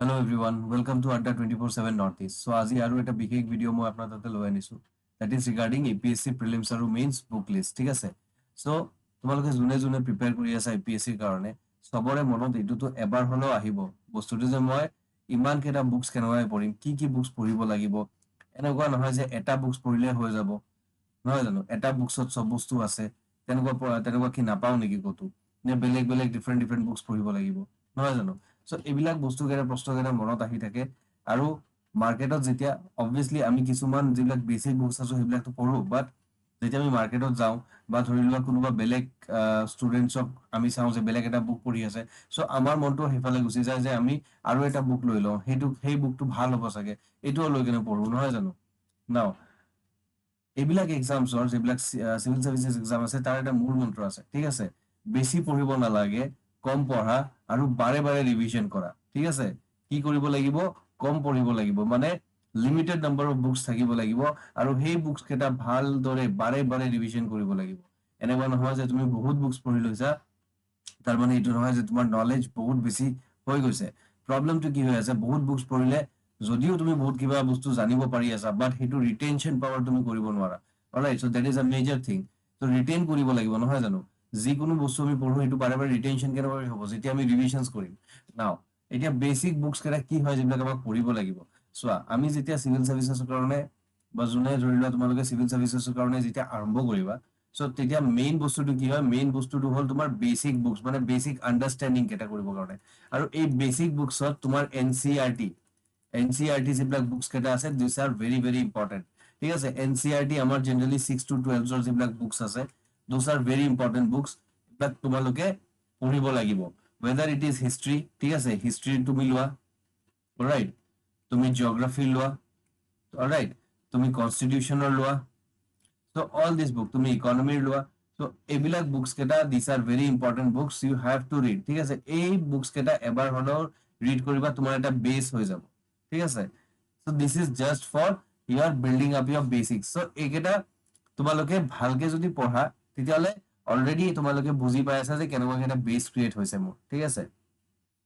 Hello everyone, welcome to Adda 24/7 Northeast. So আজি আৰু এটা বিশেষ ভিডিঅ' মই আপোনাৰ তাতে লৈ আনিছো। That is regarding APSC Prelims আৰু Mains book list, ঠিক আছে? So তোমালোকে যোনে যোনে প্ৰিপেয়াৰ কৰি আছে APSC কাৰণে সবৰে মনত এইটোতো এবাৰ হলেও আহিব। বস্তুটো যে মই ইমান কেইটা বুকস কেনেকৈ পঢ়িম, কি বুকস পঢ়িব লাগিব। এনেকুৱা নহয় যে এটা বুকস পঢ়িলে হৈ যাব। নহয় জানো? এটা বুকসত সব বস্তু আছে। তেনেকুৱা কি নাপাও নেকি কতো? নে বেলেগ ডিফাৰেন্ট বুকস পঢ়িব লাগিব। নহয় জানো? সো এইবিলাক বস্তু কেইটা প্ৰশ্ন কেইটা মনত আহি থাকে আৰু মাৰ্কেটত যেতিয়া অবভিয়াসলি আমি কিছুমান যিবিলাক বেসিক বুকস আছে সেইবিলাকতো পঢ়ো বাট যেতিয়া আমি মাৰ্কেটত যাওঁ বা ধৰি লোৱা কোনোবা বেলেগ ষ্টুডেন্টছক আমি চাওঁ যে বেলেগ এটা বুক পঢ়ি আছে সো আমাৰ মনটো হেফালে গুচি যায় যে আমি আৰু এটা বুক লৈ লওঁ সেই বুকটো ভাল হ'ব চাগে এইটোও লৈ কিনে পঢ়ো নহয় জানো নাও এইবিলাক এক্সামছৰ যিবিলাক সিভিল সাৰ্ভিসেস এক্সাম আছে তাৰ এটা মূল মন্ত্ৰ আছে ঠিক আছে বেছি পঢ়িব নালাগে কম পঢ়া আৰু বাৰে ৰিভিজন কৰা ঠিক আছে কি কৰিব লাগিব কম পঢ়িব লাগিব মানে লিমিটেড নাম্বাৰ অফ বুকস থাকিব লাগিব আৰু সেই বুকস কেটা ভালদৰে বাৰে ৰিভিজন কৰিব লাগিব এনেকুৱা নহয় যে তুমি বহুত বুকস পঢ়ি লৈছা তাৰ মানে এইটো নহয় যে তোমাৰ নলেজ বহুত বেছি হৈ গৈছে প্ৰবলেমটো কি হৈ আছে বহুত বুকস পঢ়িলে যদিও তুমি বহুত কিবা বস্তু জানিব পাৰি আছা বাট হেতু ৰিটেনশন পাৱাৰ তুমি কৰিব নোৱাৰা alright so that is a major thing তো ৰিটেন কৰিব লাগিব নহয় জানো যিকোনো বস্তু আমি পঢ়ো হেতু বাৰে ৰিটেনশন কেনেকৈ হ'ব যেতিয়া আমি ৰিভিশনস কৰিম নাও এতিয়া বেসিক বুকস কেটা কি হয় যেবিলাক আমাক পঢ়িব লাগিব চোৱা আমি যেতিয়া সিভিল সাৰ্ভিসেছৰ কাৰণে বা যোনে ধৰি লোৱা তোমালোকে সিভিল সাৰ্ভিসেছৰ কাৰণে যেতিয়া আৰম্ভ কৰিবা সো তেতিয়া মেইন বস্তুটো কি হয় মেইন বস্তুটো হল তোমাৰ বেসিক বুকস মানে বেসিক আন্ডাৰস্ট্যান্ডিং কেটা কৰিব কাৰণে আৰু এই বেসিক বুকসত তোমাৰ NCERT যিবিলাক বুকস কেটা আছে দিস আৰ ভেৰি ইম্পৰ্টেন্ট ঠিক আছে NCERT আমাৰ জেনাৰেলি 6 to 12 ৰ যিবিলাক বুকস আছে those are very important books but তোমালোকে পঢ়িব লাগিব whether it is history ঠিক আছে হিষ্ট্রি তুমি লোৱা অলৰাইট তুমি জিওগ্ৰাফি লোৱা অলৰাইট তুমি কনস্টিটিউশনৰ লোৱা so all this book তুমি ইকনমিৰ লোৱা so এইবিলাক বুকস কেটা these are very important books you have to read ঠিক আছে এই বুকস কেটা এবাৰ হলেও ৰিড কৰিবা তোমাৰ এটা বেস হৈ যাব ঠিক আছে so this is just for you are building up your basics so এইকেটা তোমালোকে ভালকে যদি পঢ়া তেতিয়ালে অলৰেডি তোমালোকে বুজি পাই আছা যে কেনেকুৱা এটা বেস ক্ৰিয়েট হৈছে মোৰ ঠিক আছে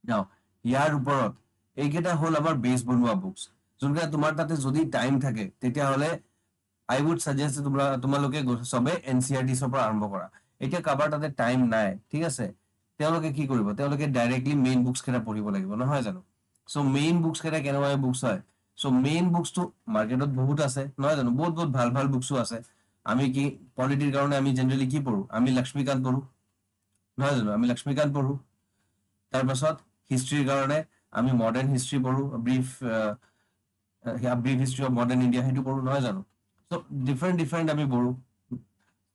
নাও ইয়াৰ ওপৰত এইকেটা হল আমাৰ বেস বনোৱা বুকস যোনকেটা তোমাৰ তাতে যদি টাইম থাকে তেতিয়াহলে I would suggest তোমালোকে সবে NCERTs পৰা আৰম্ভ কৰা এতিয়া কাবাৰ তাতে টাইম নাই ঠিক আছে তেওঁলোকে কি কৰিব তেওঁলোকে ডাইৰেক্টলি মেইন বুকস কেটা পঢ়িব লাগিব নহয় জানো সো মেইন বুকস কেটা কেনেকুৱা বুকস হয় সো মেইন বুকস তো মাৰ্কেটত বহুত আছে নহয় জানো বহুত ভাল বুকসও আছে আমি কি পলিটিৰ কাৰণে আমি জেনাৰেলি কি পঢ়ো আমি লক্ষ্মীকান্ত পঢ়ো নহয় জানো আমি লক্ষ্মীকান্ত পঢ়ো তাৰ পাছত হিষ্ট্ৰীৰ কাৰণে আমি মডাৰ্ন হিষ্ট্ৰী পঢ়ো brief history of modern India হেতু পঢ়ো নহয় জানো সো ডিফাৰেন্ট আমি পঢ়ো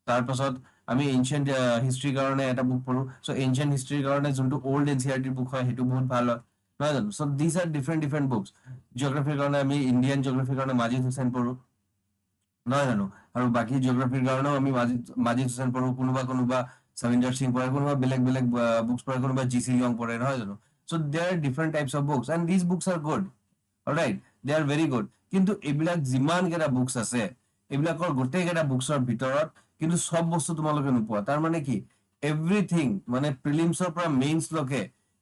তাৰ পাছত আমি এনশিয়েন্ট হিষ্ট্ৰীৰ কাৰণে এটা বুক পঢ়ো সো এনশিয়েন্ট হিষ্ট্ৰীৰ কাৰণে যোনটো ওল্ড NCERT বুক হয় হেতু বহুত ভাল হয় নহয় জানো so this are different books জিওগ্ৰাফিৰ কাৰণে আমি ইণ্ডিয়ান জিওগ্ৰাফিৰ কাৰণে মাজিদ হুছেইন পঢ়ো নহয় জানো আৰু বাকি জিওগ্ৰাফিৰ কাৰণেও আমি মাজিদ হুছেইন পঢ়ো কোনোবা সবিন্দৰ সিং পঢ়ে কোনোবা বেলেগ বুকস পঢ়ে কোনোবা GC লিয়ং পঢ়ে নহয় জানো so there are different types of books and these books are good alright they are very good কিন্তু এইবিলাক যিমান কেটা বুকস আছে এইবিলাকৰ গোটেই কেটা বুকসৰ ভিতৰত কিন্তু সব বস্তু তোমালোকে নোপোৱা তাৰ মানে কি এভৰিথিং মানে প্ৰিলিমছৰ পৰা মেইনছ লকে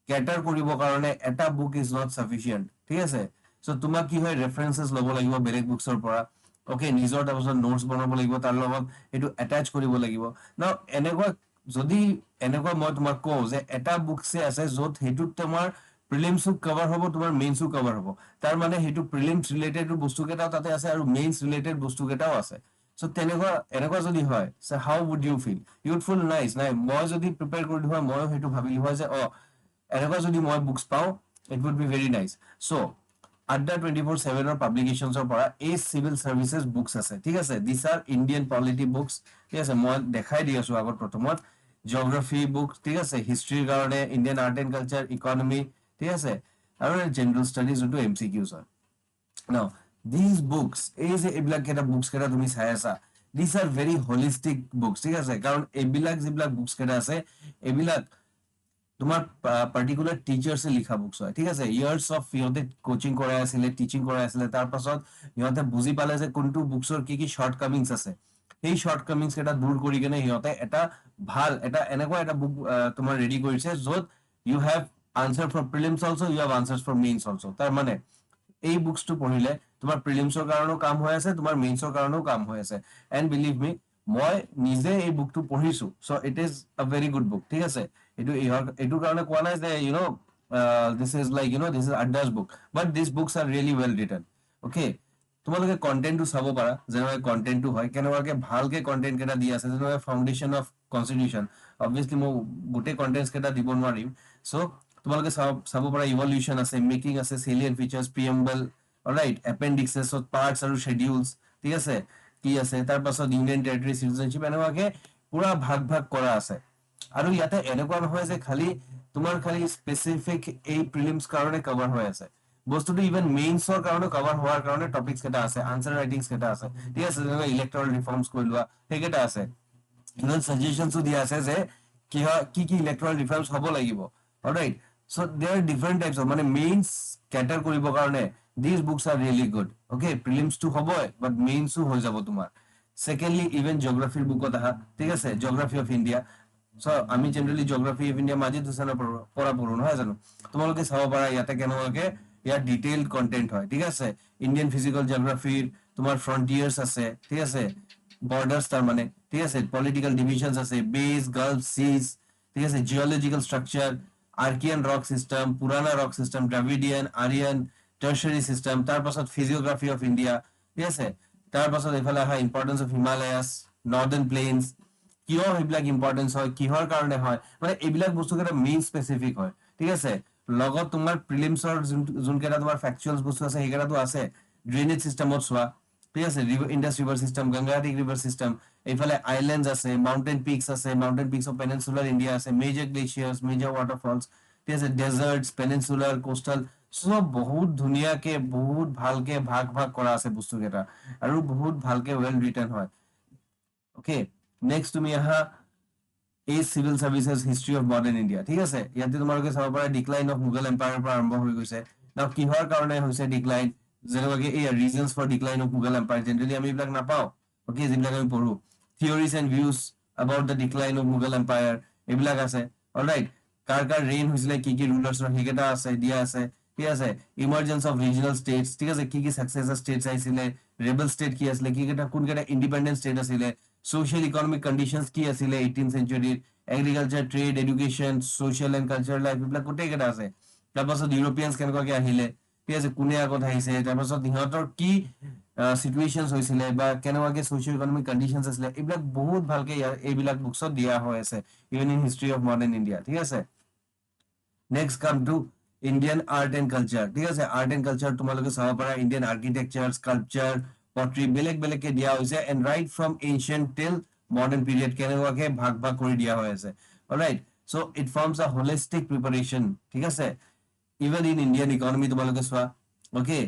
ক্যাটাৰ কৰিব কাৰণে এটা বুক ইজ নট সাফিচিয়েন্ট ঠিক আছে সো তোমাক কি হয় ৰেফাৰেন্সেস ল'ব লাগিব বেলেগ বুকসৰ পৰা ওকে নিজৰ তাৰপিছত নোটস বনাব লাগিব তাৰ লগত এটো অ্যাটাচ কৰিব লাগিব না এনেকুৱা যদি এনেকুৱা মই তোমাক কওঁ যে এটা বুকসে আছে য'ত হেতুত তোমাৰ প্ৰিলিমছও কভাৰ হ'ব তোমাৰ মেইনছও কভাৰ হ'ব তাৰ মানে হেতু প্ৰিলিমছ ৰিলেটেড বস্তু কেটাও তাতে আছে আৰু মেইনছ ৰিলেটেড বস্তু কেটাও আছে সো এনেকুৱা যদি হয় so how would you feel you would feel nice নাই মই যদি প্ৰিপেয়াৰ কৰিলো হয় মই হেতু ভাবিলো হয় যে এনেকুৱা যদি মই বুকস পাওঁ it would be very nice so Adda 24/7 পাব্লিকেশনছৰ পৰা এই সিভিল সাৰ্ভিসেস বুকস আছে ঠিক আছে this are Indian polity books ঠিক আছে মই দেখাই দি আছো আগত প্ৰথমত জিওগ্ৰাফি বুক ঠিক আছে হিষ্ট্ৰীৰ কাৰণে Indian art and culture economy ঠিক আছে আৰু জেনাৰেল ষ্টাডিজ যোনটো MCQs হয় নাও these books এই যে এইবিলাক কেটা বুকস কেটা তুমি চাই আছা these are very holistic books ঠিক আছে কাৰণ এইবিলাক যিবিলাক বুকস কেটা আছে এইবিলাক তোমাৰ পাৰ্টিকুলাৰ টিচাৰ্সে লিখা বুকস হয় ঠিক আছে ইয়াৰ্স অফ ইহঁতে কোচিং কৰাই আছিলে টিচিং কৰাই আছিলে তাৰ পাছত ইহঁতে বুজি পালে যে কোনটো বুকসৰ কি শৰ্টকামিংস আছে সেই শৰ্টকামিংস কেটা দূৰ কৰি কেনে ইহঁতে এটা ভাল এটা এনেকুৱা এটা বুক তোমাৰ ৰেডি কৰিছে য'ত you have answer for prelims also, you have answers for mains also. তাৰ মানে এই বুকসটো পঢ়িলে তোমাৰ প্ৰিলিমছৰ কাৰণেও কাম হৈ আছে, তোমাৰ মেইনছৰ কাৰণেও কাম হৈ আছে। এণ্ড বিলিভ মি, মই নিজে এই বুকটো পঢ়িছো, so' it is a very good book, ঠিক আছে। এইটোৰ কাৰণে কোৱা নাই যে this is like this is আড্ডাছ book, but this books are really well written. Okay, তোমালোকে কণ্টেণ্টটো চাব পাৰা, যেনেকৈ কণ্টেণ্টটো হয়, কেনেকুৱাকে ভালকে কণ্টেণ্ট কেইটা দি আছে, যেনেকৈ ফাউণ্ডেশ্যন অফ কনষ্টিটিউশ্যন। অবভিয়াছলি মই গোটেই কণ্টেণ্টছ কেইটা দিব নোৱাৰিম, চ' তোমালোকে চাব পাৰা ইভলিউশ্যন আছে, মেকিং আছে, চেলিয়েণ্ট ফিচাৰ্ছ, প্ৰিএম্বল, অলৰাইট, এপেণ্ডিক্সেছত পাৰ্টছ আৰু শ্বেডিউলছ, ঠিক আছে, কি আছে, তাৰ পাছত ইউনিয়ন টেৰিটৰী চিটিজেনশ্বিপ, এনেকুৱাকে পুৰা ভাগ ভাগ কৰা আছে। আৰু ইয়াতে এনেকুৱা নহয় যে তোমাৰ খালি স্পেচিফিক এই প্ৰিলিমছ কাৰণে কভাৰ হৈ আছে, বস্তুটো ইভেন মেইনছৰ কাৰণে কভাৰ হোৱাৰ কাৰণে টপিকছ কেইটা আছে, আনচাৰ ৰাইটিংছ কেইটা আছে, ঠিক আছে, যেনেকৈ ইলেক্ট্ৰল ৰিফৰ্মছ কৰি লোৱা, সেইকেইটা আছে। ইভেন ছাজেশ্যনছো দিয়া আছে যে কি ইলেক্ট্ৰল ৰিফৰ্মছ হ'ব লাগিব, alright. So' there are different types of, মানে মেইনছ কেটাৰ কৰিবৰ কাৰণে these books are really good. Okay, প্ৰিলিমছটো হ'বই, বাট মেইনছো হৈ যাব তোমাৰ। ছেকেণ্ডলি, ইভেন জিঅ'গ্ৰাফিৰ বুকত আহা, ঠিক আছে, জিঅ'গ্ৰাফি অফ ইণ্ডিয়া। চ' আমি generally geography of India Majid হুছেইনৰ পৰা পঢ়ো, নহয় জানো? তোমালোকে চাব পাৰা ইয়াতে কেনেকুৱাকে ইয়াত ডিটেইলড কণ্টেণ্ট হয়, ঠিক আছে। ইণ্ডিয়ান ফিজিকেল জিঅ'গ্ৰাফিৰ তোমাৰ ফ্ৰণ্টিয়াৰ্ছ আছে, ঠিক আছে, বৰ্ডাৰ্ছ তাৰ মানে, ঠিক আছে, পলিটিকেল ডিভিজনছ আছে, বেজ, গাল্ফ, চিজ, ঠিক আছে, geological structure, Archean rock system, Purana rock system, Dravidian, Aryan, Tertiary system, তাৰ পাছত ফিজিঅ'গ্ৰাফি অফ ইণ্ডিয়া, ঠিক আছে। তাৰ পাছত এইফালে আহা ইম্পৰ্টেঞ্চ অফ হিমালয়াছ, নৰ্দাৰ্ণ প্লেইনছ, কিয় সেইবিলাক ইম্পৰ্টেঞ্চ হয়, কিহৰ কাৰণে হয়, মানে এইবিলাক বস্তু কেইটা মেইন স্পেচিফিক হয়, ঠিক আছে। লগত তোমাৰ প্ৰিলিমছৰ যোনকেইটা তোমাৰ ফেকচুৱেলছ বস্তু আছে সেইকেইটাতো আছে। ড্ৰেইনেজ চিষ্টেমত চোৱা, ঠিক আছে, Indus river system, Gangetic river system, এইফালে আইলেণ্ডছ আছে, মাউণ্টেইন পিকছ আছে, mountain peaks of peninsular India আছে, মেজৰ গ্লেচিয়াৰ্ছ, মেজৰ ৱাটাৰফলছ, ঠিক আছে, ডেজাৰ্টছ, পেনিনচুলাৰ, কোষ্টেল, চব বহুত ধুনীয়াকে বহুত ভালকে ভাগ ভাগ কৰা আছে বস্তুকেইটা, আৰু বহুত ভালকে ৱেল ৰিটাৰ্ণ হয়। অ'কে, নেক্সট তুমি আহা এই civil services history of modern India, ঠিক আছে। ইয়াতে তোমালোকে চাব পাৰা ডিক্লাইন অফ মোগল এম্পায়াৰৰ পৰা আৰম্ভ হৈ গৈছে। নাও কিহৰ কাৰণে হৈছে ডিক্লাইন, যেনেকুৱাকে এই reasons for decline of Mughal empire, generally আমি এইবিলাক নাপাওঁ, অ'কে, যিবিলাক আমি পঢ়ো। Theories and views about the decline of Mughal Empire, এইবিলাক আছে, অলৰাইট। কাৰ ৰেইন হৈছিলে, কি ৰুলাৰ্ছৰ, সেইকেইটা আছে, দিয়া আছে, ঠিক আছে। ইমাৰ্জেঞ্চ অফ ৰিজনেল ষ্টেটছ, ঠিক আছে, কি ছাকচেছৰ ষ্টেটছ আহিছিলে, ৰেবেল ষ্টেট কি আছিলে, কোনকেইটা ইণ্ডিপেণ্ডেণ্ট ষ্টেট আছিলে, ছ'চিয়েল ইকনমিক কণ্ডিশ্যনছ কি আছিলে 18th century, agriculture, trade, education, social and cultural life, এইবিলাক গোটেইকেইটা আছে। তাৰপাছত ইউৰোপিয়ানছ কেনেকুৱাকে আহিলে, ঠিক আছে, কোনে আগত আহিছে, তাৰপাছত সিহঁতৰ কি চিটুৱেশ্যনছ হৈছিলে, বা কেনেকুৱাকে ছ'চিয়েল ইকনমিক কণ্ডিশ্যনছ আছিলে, এইবিলাক বহুত ভালকে এইবিলাক বুকছত দিয়া হৈ আছে, even in history of modern India, ঠিক আছে। Next come to Indian art and culture, ঠিক আছে। আৰ্ট এণ্ড কালচাৰ তোমালোকে চাব পাৰা ইণ্ডিয়ান আৰ্কিটেকচাৰ, স্কাল্পচাৰ, পট্ৰি, বেলেগকে দিয়া হৈছে, এণ্ড ৰাইট ফ্ৰম এনচিয়েণ্ট টিল মডাৰ্ণ পিৰিয়ড কেনেকুৱাকে ভাগ ভাগ কৰি দিয়া হৈ আছে, অলৰাইট। চ' ইট ফৰ্মছ আ হোলিষ্টিক প্ৰিপাৰেশ্যন, ঠিক আছে। ইভেন ইন ইণ্ডিয়ান ইকনমি তোমালোকে চোৱা, অ'কে,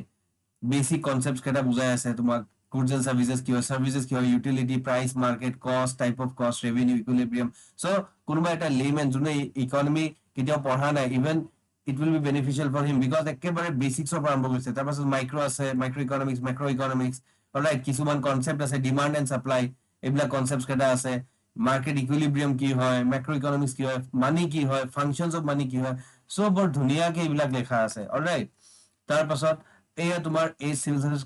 বেচিক কনচেপ্ট কেইটা বুজাই আছে তোমাক। গুডছ এণ্ড চাৰ্ভিচেছ কি হয়, চাৰ্ভিচেছ কি হয়, utility, price, market, cost, type of cost, revenue, equilibrium. So' কোনোবা এটা লেমেন যোনে ইকনমি কেতিয়াও পঢ়া নাই, even it will be beneficial for him, because একেবাৰে বেচিক্সৰ পৰা আৰম্ভ কৰিছে। তাৰপাছত মাইক্ৰ' আছে, micro' economics, macro' economics, alright. কিছুমান কনচেপ্ট আছে, ডিমাণ্ড এণ্ড ছাপ্লাই, এইবিলাক কনচেপ্ট কেইটা আছে। মাৰ্কেট ইকুইলিব্ৰিয়াম কি হয়, মেক্ৰ' ইকনমিক্স কি হয়, মানি কি হয়, ফাংচনছ অফ মানি কি হয়, চব বৰ ধুনীয়াকে এইবিলাক লেখা আছে, অলৰাইট। তাৰপাছত এয়া তোমাৰ এই civil service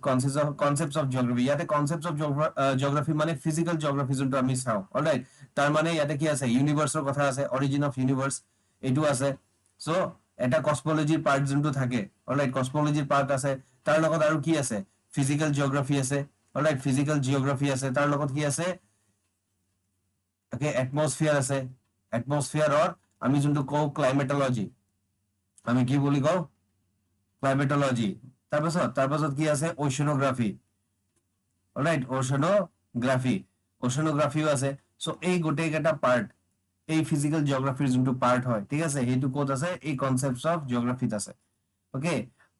concepts of geography, ইয়াতে কনচেপ্টছ অফ জিঅ'গ্ৰাফি মানে ফিজিকেল জিঅ'গ্ৰাফি যোনটো আমি চাওঁ, অলৰাইট। তাৰ মানে ইয়াতে কি আছে, ইউনিভাৰ্ছৰ কথা আছে, অৰিজিন অফ ইউনিভাৰ্ছ, এইটো আছে। চ' এটা কসমলজিৰ পাৰ্ট যোনটো থাকে, অলৰাইট, কসমলজিৰ পাৰ্ট আছে। তাৰ লগত আৰু কি আছে, ফিজিকেল জিঅ'গ্ৰাফি আছে, অলৰাইট, ফিজিকেল জিঅ'গ্ৰাফি আছে। তাৰ লগত কি আছে, এটমস্ফিয়াৰ আছে, এটমস্ফিয়াৰৰ আমি যোনটো কওঁ ক্লাইমেটলজি, আমি কি বুলি কওঁ, ক্লাইমেটলজি। তাৰপাছত কি আছে, অ'চেনোগ্ৰাফি, অলৰাইট, অ'চেনোগ্ৰাফিও আছে। চ' এই গোটেইকেইটা পাৰ্ট এই ফিজিকেল জিঅ'গ্ৰাফিৰ যোনটো পাৰ্ট হয়, ঠিক আছে, সেইটো ক'ত আছে, এই কনচেপ্টছ অফ জিঅ'গ্ৰাফিত আছে, অ'কে।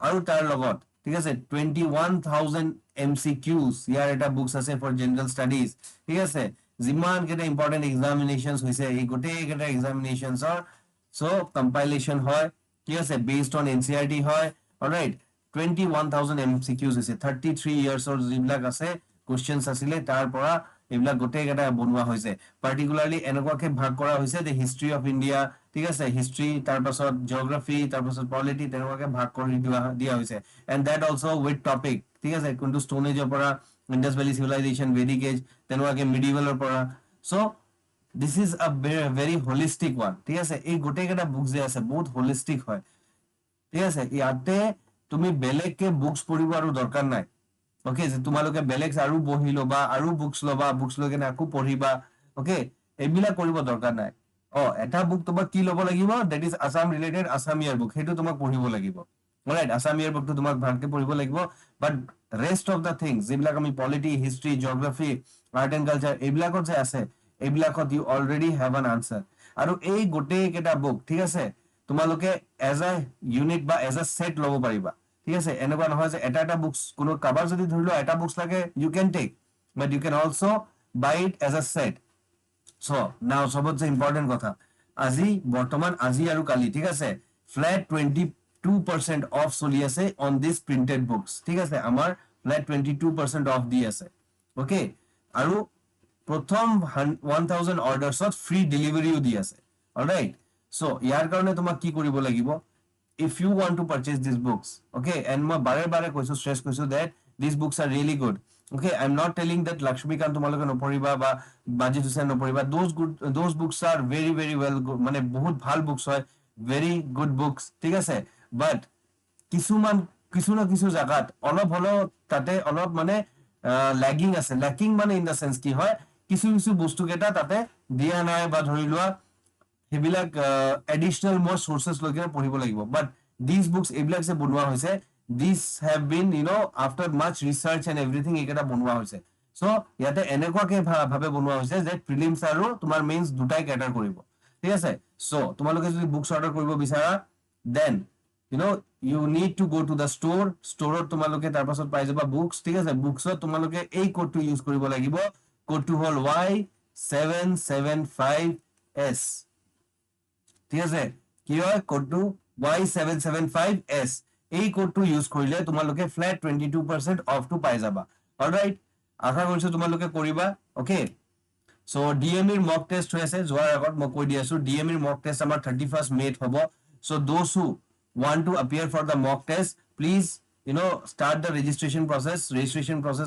আৰু তাৰ লগত, ঠিক আছে, 21,000 MCQs ইয়াৰ এটা বুকছ আছে ফৰ জেনেৰেল ষ্টাডিজ, ঠিক আছে। যিমান কেইটা ইম্পৰ্টেণ্ট এক্সামিনেশ্যনছ হৈছে, এই গোটেইকেইটা এক্সামিনেশ্যনছৰ চ' কম্পাইলেশ্যন হয়, ঠিক আছে, বেছড অন NCERT হয়, অলৰাইট। 21,000 MCQs হৈছে, 33 yearsৰ যিবিলাক আছে কুৱেশ্যনছ আছিলে, তাৰ পৰা এইবিলাক গোটেইকেইটা বনোৱা হৈছে। পাৰ্টিকুলাৰলি এনেকুৱাকে ভাগ কৰা হৈছে যে হিষ্ট্ৰী অফ ইণ্ডিয়া, ঠিক আছে হিষ্ট্ৰী তাৰ পাছত জিওগ্ৰাফি তাৰ পাছত পলিটি তেনেকুৱাকে ভাগ কৰি দিয়া হৈছে and that also with topic ঠিক আছে কোনটো ষ্টোন এজৰ পৰা Indus valley civilization Vedic age তেনেকুৱাকে মিডিভেলৰ পৰা so this is a very holistic one ঠিক আছে এই গোটেইকেইটা বুক যে আছে বহুত হোলিষ্টিক হয় ঠিক আছে ইয়াতে তুমি বেলেগকে বুকস পঢ়িব আৰু দৰকাৰ নাই ওকে যে তোমালোকে বেলেগ আৰু বহি ল'বা আৰু বুকস ল'বা বুকস লৈ কেনে আকৌ পঢ়িবা ওকে এইবিলাক কৰিব দৰকাৰ নাই এটা বুক তোমাক কি ল'ব লাগিব that is Assam related Assam year book সেইটো তোমাক পঢ়িব লাগিব অলৰাইট আসাম ইয়াৰ বুকটো তোমাক ভালকে পঢ়িব লাগিব but rest of the things যিবিলাক আমি polity history geography art and culture এইবিলাকত যে আছে এইবিলাকত you already have an answer আৰু এই গোটেই কেইটা বুক ঠিক আছে তোমালোকে এজ আ ইউনিট বা এজ আ সেট ল'ব পাৰিবা ঠিক আছে এনেকুৱা নহয় যে এটা বুকস কোনো কাবাৰ যদি ধৰি লোৱা এটা বুকস লাগে you can take but you can also buy it as a set so now সবতছে ইম্পর্টেন্ট কথা আজি বর্তমান আজি আৰু কালি ঠিক আছে ফ্ল্যাট 22% অফ চলি আছে অন দিস প্রিন্টেড বুকস ঠিক আছে আমার ফ্ল্যাট 22% অফ দি আছে ওকে আৰু প্ৰথম 1000 অৰ্ডাৰছত ফ্ৰী ডেলিভাৰীও দি আছে অলৰাইট সো ইয়াৰ কাৰণে তোমাক কি কৰিব লাগিব if you want to purchase these books okay and মই বাৰে বাৰে কৈছো stress কৈছো that these books are really good okay I'm not telling that Lakshmikant তোমালোকে নপঢ়িবা বা বাজিত Hussain নপঢ়িবা those books are very very well মানে বহুত ভাল বুকস হয় very good books ঠিক আছে but কিছুমান কিছু জায়গাত অলপ হলো তাতে অলপ মানে ল্যাগিং আছে ল্যাকিং মানে ইন দা সেন্স কি হয় কিছু বস্তু কেটা তাতে দিয়া নাই বা ধৰি লোৱা সেইবিলাক এডিশনাল মোৰ সোৰ্সেস লৈ কিনে পঢ়িব লাগিব বাট দিস বুকস এইবিলাক যে বনোৱা হৈছে this have been after much research and everything এইকেটা বনোৱা হৈছে সো ইয়াতে এনেকুৱাকে ভাবে বনোৱা হৈছে যে প্ৰিলিমছ আৰু তোমাৰ মেইনছ দুটাই ক্যাটাৰ কৰিব ঠিক আছে সো তোমালোকে যদি বুকস অৰ্ডাৰ কৰিব বিচাৰা then you need to go to the store তোমালোকে তাৰ পাছত পাই যাবা বুকস ঠিক আছে বুকসত তোমালোকে এই কোডটো ইউজ কৰিব লাগিব কোডটো হল Y775S ঠিক আছে কি হয় কোডটো Y775S এই কোডটো ইউজ কৰিলে তোমালোকে ফ্ল্যাট 22% অফ টু পাই যাবা অলৰাইট আশা কৰিছো তোমালোকে কৰিবা ওকে সো ডিএমইৰ মক টেষ্ট হৈ আছে যোৱাৰ আগত মই কৈ দি আছো ডিএমইৰ মক টেষ্ট আমাৰ 31st মেত হ'ব so those who want to appear for the mock test please start the registration process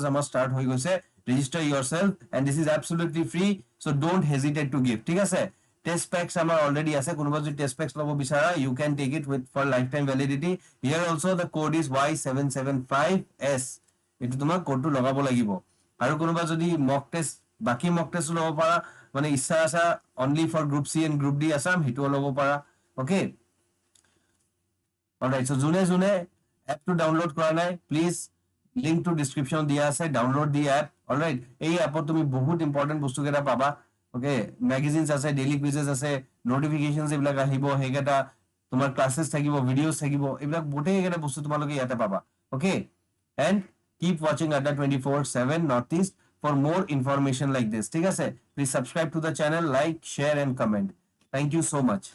আমাৰ start হৈ গৈছে register yourself and this is absolutely free so don't hesitate to give ঠিক আছে test packs আমাৰ already আছে কোনোবা যদি test packs লব বিচাৰা you can take it with for lifetime validity here also the code is Y775S এটো তোমাৰ কোডটো লগাব লাগিব আৰু কোনোবা যদি mock test বাকি mock test লব পাৰা মানে ইচ্ছা আছে only for group C and group D ASSAM হিটো লব পাৰা okay alright so june app to download কৰা নাই please link to description দিয়া আছে download the app alright এই appত তুমি বহুত important বস্তু কেটা পাবা ওকে ম্যাগাজিনস আছে ডেইলি কুইজেস আছে নোটিফিকেশনস এইবিলাক আহিব হেগেটা তোমাৰ ক্লাसेस থাকিব ভিডিওস থাকিব এইবিলাক গোটেই একেটা বস্তু তোমালোকে ইয়াতে পাবা okay and keep watching Adda 24/7 Northeast for more information like this ঠিক আছে please subscribe to the channel like share and comment thank you so much